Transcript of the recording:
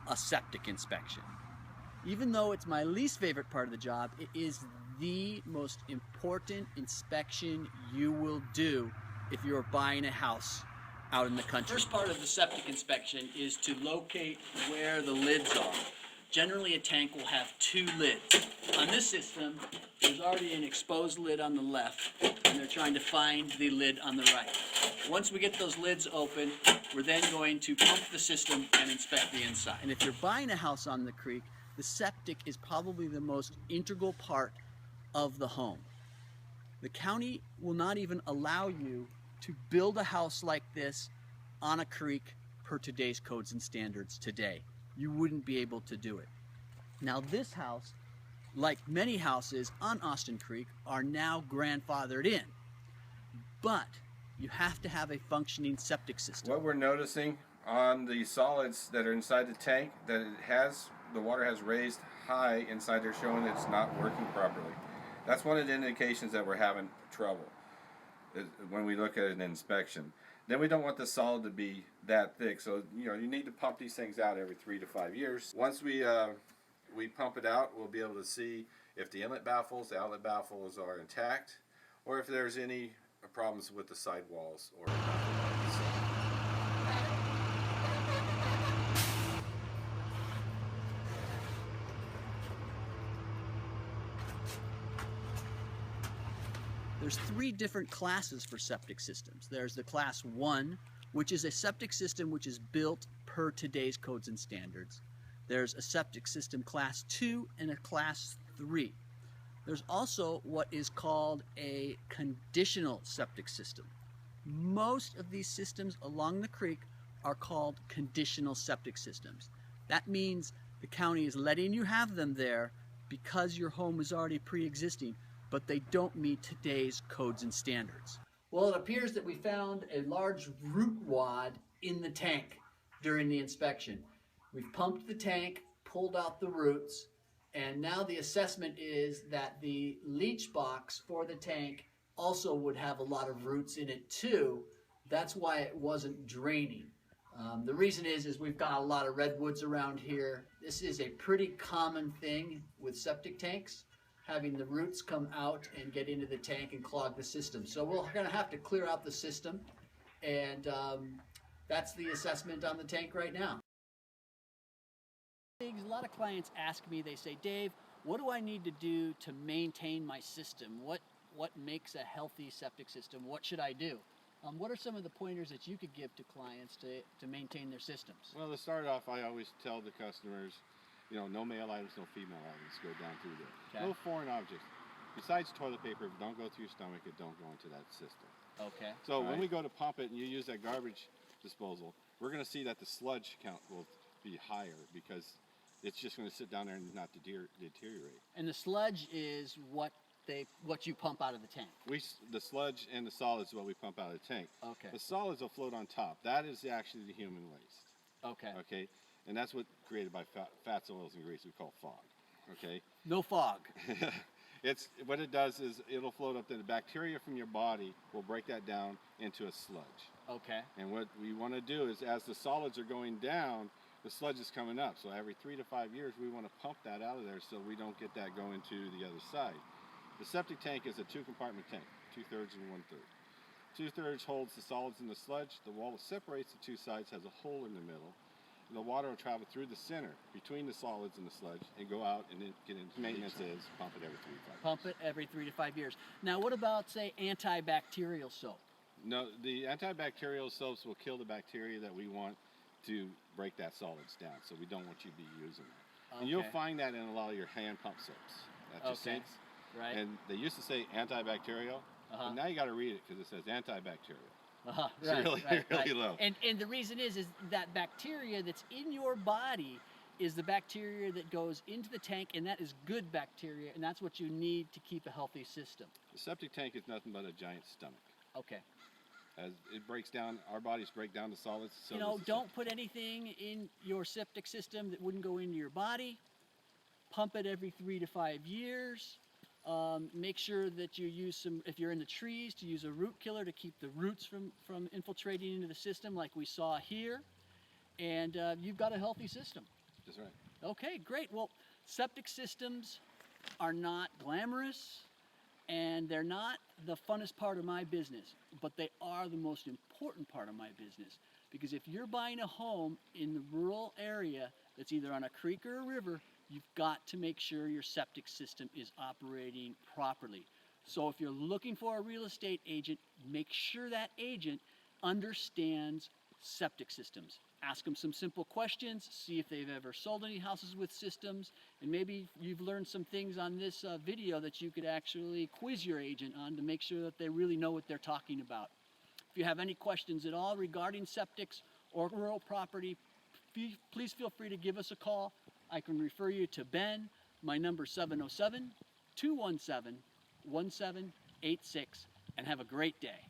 a septic inspection. Even though it's my least favorite part of the job, it is the most important inspection you will do if you're buying a house out in the country. First part of the septic inspection is to locate where the lids are. Generally, a tank will have 2 lids. On this system, there's already an exposed lid on the left, and they're trying to find the lid on the right. Once we get those lids open, we're then going to pump the system and inspect the inside. And if you're buying a house on the creek, the septic is probably the most integral part of the home. The county will not even allow you to build a house like this on a creek per today's codes and standards today. You wouldn't be able to do it. Now this house, like many houses on Austin Creek, are now grandfathered in, but you have to have a functioning septic system. What we're noticing on the solids that are inside the tank, that the water has raised high inside there, showing it's not working properly. That's one of the indications that we're having trouble when we look at an inspection. Then we don't want the solid to be that thick, so you need to pump these things out every 3 to 5 years. Once we pump it out, we'll be able to see if the inlet baffles, the outlet baffles are intact, or if there's any problems with the sidewalls or There's 3 different classes for septic systems. There's the class 1, which is a septic system which is built per today's codes and standards. There's a septic system class 2 and a class 3. There's also what is called a conditional septic system. Most of these systems along the creek are called conditional septic systems. That means the county is letting you have them there because your home is already pre-existing, but they don't meet today's codes and standards. Well, it appears that we found a large root wad in the tank during the inspection. We've pumped the tank, pulled out the roots, and now the assessment is that the leach box for the tank also would have a lot of roots in it too. That's why it wasn't draining. The reason is we've got a lot of redwoods around here. This is a pretty common thing with septic tanks, having the roots come out and get into the tank and clog the system. So we're going to have to clear out the system, and that's the assessment on the tank right now. A lot of clients ask me, they say, Dave, what do I need to do to maintain my system? What makes a healthy septic system? What should I do? What are some of the pointers that you could give to clients to maintain their systems? Well, to start off, I always tell the customers, no male items, no female items go down through there. Okay. No foreign objects. Besides toilet paper, if it don't go through your stomach, it don't go into that system. Okay. So when we go to pump it and you use that garbage disposal, we're going to see that the sludge count will be higher because it's just going to sit down there and not deteriorate. And the sludge is what you pump out of the tank? The sludge and the solids is what we pump out of the tank. Okay. The solids will float on top. That is actually the human waste. Okay. Okay. And that's what created by fats, oils, and grease we call fog. Okay. No fog. What it does is it'll float up. The bacteria from your body will break that down into a sludge. Okay. And what we want to do is, as the solids are going down, the sludge is coming up. So every 3 to 5 years, we want to pump that out of there so we don't get that going to the other side. The septic tank is a 2-compartment tank, 2/3 and 1/3. 2/3 holds the solids in the sludge. The wall that separates the 2 sides has a hole in the middle. And the water will travel through the center between the solids and the sludge and go out, and then get into maintenance is pump it every 3 to 5 years. Pump it every 3 to 5 years. Now, what about, say, antibacterial soap? No, the antibacterial soaps will kill the bacteria that we want to break that solids down, so we don't want you to be using that. Okay. And you'll find that in a lot of your hand pump soaps at your sinks. Right. And they used to say antibacterial, but now you got to read it because it says antibacterial. It's really low. And the reason is that bacteria that's in your body is the bacteria that goes into the tank, and that is good bacteria, and that's what you need to keep a healthy system. The septic tank is nothing but a giant stomach. Okay. As it breaks down, our bodies break down the solids. So don't put anything in your septic system that wouldn't go into your body. Pump it every 3 to 5 years. Make sure that you use if you're in the trees, to use a root killer to keep the roots from infiltrating into the system like we saw here. And you've got a healthy system. That's right. Okay, great. Well, septic systems are not glamorous and they're not the funnest part of my business, but they are the most important part of my business. Because if you're buying a home in the rural area that's either on a creek or a river, you've got to make sure your septic system is operating properly. So if you're looking for a real estate agent, make sure that agent understands septic systems. Ask them some simple questions, see if they've ever sold any houses with systems, and maybe you've learned some things on this video that you could actually quiz your agent on to make sure that they really know what they're talking about. If you have any questions at all regarding septics or rural property, please feel free to give us a call. I can refer you to Ben. My number is 707-217-1786, and have a great day.